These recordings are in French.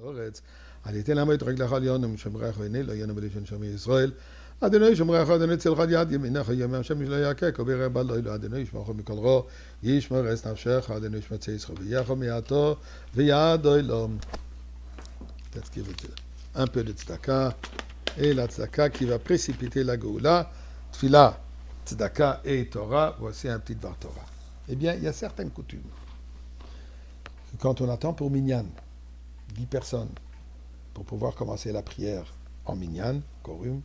באורץ, על יתן למה יתרק לך עליון ומשמרך ועיני לא יהיה בלשון שמי ישראל. אדוני שמרך אדוני צלך יד ימינך ימי השם שלא יעקק ובירא בה לא אדוני ישמרך מכל רוע ישמר את נפשך אדוני ישמצא ישך ויחו מעתו ויד אילום. Peut-être qu'il veut dire un peu de tzedaka et la tzedaka qui va précipiter la Géoula. Tfila, tzedaka et Torah, voici un petit var Torah. Eh bien, il y a certaines coutumes. Quand on attend pour Minyan, 10 personnes, pour pouvoir commencer la prière en Minyan, Korum,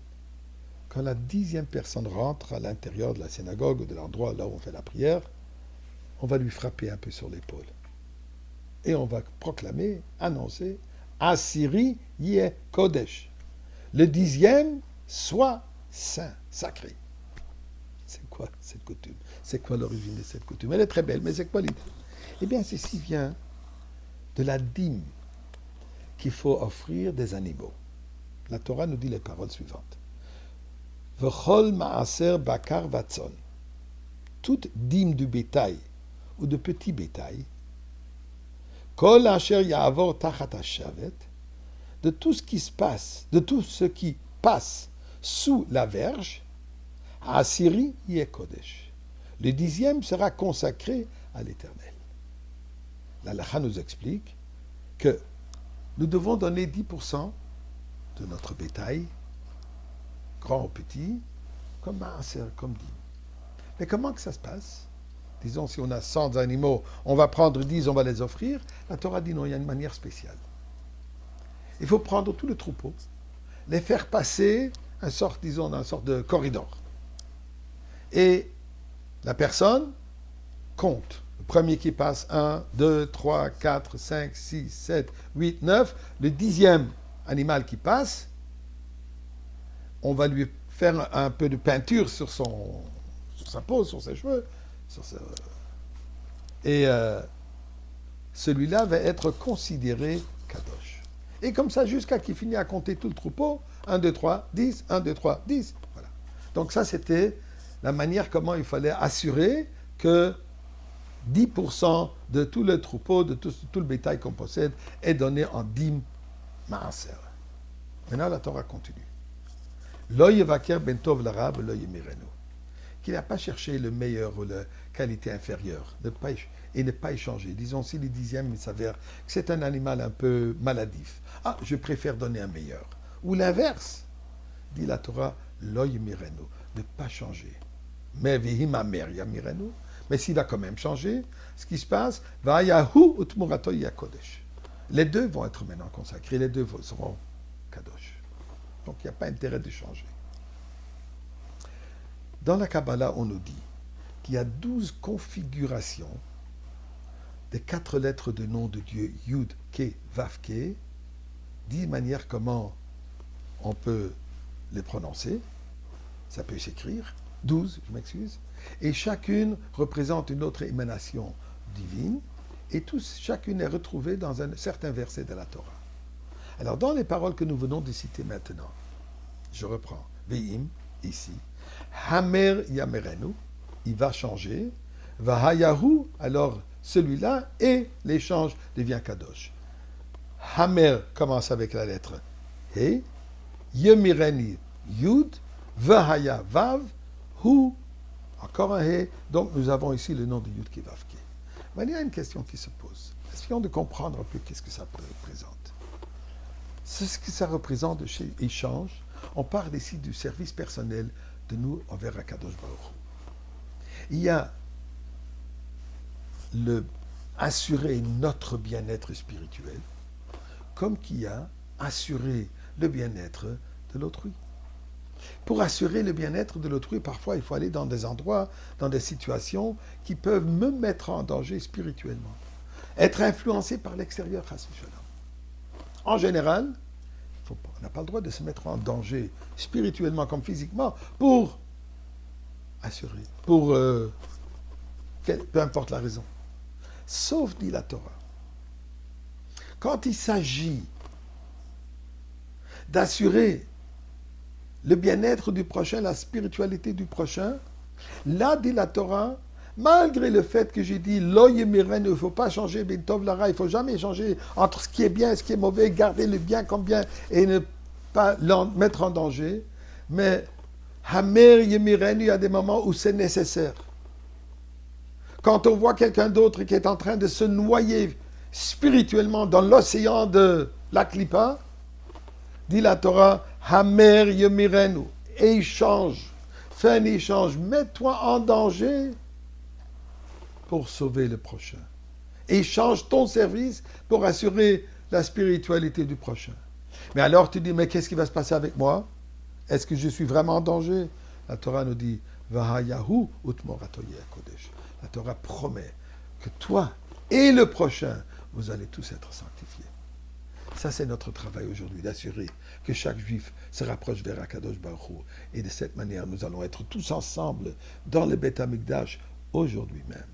quand la 10e personne rentre à l'intérieur de la synagogue ou de l'endroit là où on fait la prière, on va lui frapper un peu sur l'épaule. Et on va proclamer, annoncer, Asiri Yeh Kodesh. Le 10e soit saint, sacré. C'est quoi cette coutume? C'est quoi l'origine de cette coutume? Elle est très belle, mais c'est quoi l'idée? Eh bien, ceci vient de la dîme qu'il faut offrir des animaux. La Torah nous dit les paroles suivantes. V'chol ma'aser bakar vatzon. Toute dîme du bétail ou de petit bétail, kol asher ya'avor tachat hashavet, de tout ce qui se passe, de tout ce qui passe sous la verge, Asiri Yeh Kodesh. Le 10e sera consacré à l'Éternel. La Lacha nous explique que nous devons donner 10% de notre bétail, grand ou petit, comme maaser, comme dîme. Mais comment que ça se passe? Disons, si on a 100 animaux, on va prendre 10, on va les offrir. La Torah dit non, il y a une manière spéciale. Il faut prendre tout le troupeau, les faire passer une sorte de corridor. Et la personne compte. Le premier qui passe, 1, 2, 3, 4, 5, 6, 7, 8, 9. Le 10e animal qui passe, on va lui faire un peu de peinture sur sa peau, sur ses cheveux. Et celui-là va être considéré kadosh. Et comme ça, jusqu'à qu'il finisse à compter tout le troupeau, 1, 2, 3, 10, 1, 2, 3, 10. Voilà. Donc ça, c'était la manière comment il fallait assurer que 10% de tout le troupeau, de tout le bétail qu'on possède, est donné en dîme maaser. Maintenant, la Torah continue. Lo yevaker ben tov l'arabe, lo yemirenu. Qu'il n'a pas cherché le meilleur ou la qualité inférieure, et ne pas échanger. Disons, si le 10e, il s'avère que c'est un animal un peu maladif. Ah, je préfère donner un meilleur. Ou l'inverse, dit la Torah, lo yemirenu, ne pas changer. Mais vihimamer yamirenu, mais s'il va quand même changer, ce qui se passe, vayahu utmurato yakodesh. Les deux vont être maintenant consacrés, les deux seront kadosh. Donc il n'y a pas intérêt de changer. Dans la Kabbalah, on nous dit qu'il y a 12 configurations des 4 lettres de nom de Dieu, Yud, Ke, Vav, Ke, 10 manières comment on peut les prononcer. Ça peut s'écrire. 12, je m'excuse. Et chacune représente une autre émanation divine. Et chacune est retrouvée dans un certain verset de la Torah. Alors, dans les paroles que nous venons de citer maintenant, je reprends. Ve'im, ici. Hamer yamerenu, il va changer. Vahayahu, alors celui-là, et l'échange devient kadosh. Hamer commence avec la lettre He. Yemireni, Yud. Vahaya, Vav. Hu, encore un He. Donc nous avons ici le nom de Yud Vav Ke. Mais il y a une question qui se pose. Essayons de comprendre un peu qu'est-ce que ça représente. Ce que ça représente chez échange, on parle ici du service personnel de nous envers Akadosh Baruch Hu. Il y a assurer notre bien-être spirituel, comme qu'il y a assurer le bien-être de l'autrui. Pour assurer le bien-être de l'autrui, parfois il faut aller dans des endroits, dans des situations qui peuvent me mettre en danger spirituellement. Être influencé par l'extérieur, en général, on n'a pas le droit de se mettre en danger spirituellement comme physiquement pour assurer, peu importe la raison. Sauf, dit la Torah, quand il s'agit d'assurer le bien-être du prochain, la spiritualité du prochain, là, dit la Torah, Malgré le fait que j'ai dit, il ne faut pas changer, bintov lara, il ne faut jamais changer entre ce qui est bien et ce qui est mauvais, garder le bien comme bien et ne pas mettre en danger. Mais, hamer yemirenu, il y a des moments où c'est nécessaire. Quand on voit quelqu'un d'autre qui est en train de se noyer spirituellement dans l'océan de la Klippa, dit la Torah, hamer yemirenu, échange, fais un échange, mets-toi en danger pour sauver le prochain. Échange ton service pour assurer la spiritualité du prochain. Mais alors tu dis, mais qu'est-ce qui va se passer avec moi? Est-ce que je suis vraiment en danger? La Torah nous dit, Vahayahu utmoratoye kodesh. La Torah promet que toi et le prochain, vous allez tous être sanctifiés. Ça, c'est notre travail aujourd'hui, d'assurer que chaque juif se rapproche vers Akadosh Baruch Hu. Et de cette manière, nous allons être tous ensemble dans le Beth Amikdash aujourd'hui même.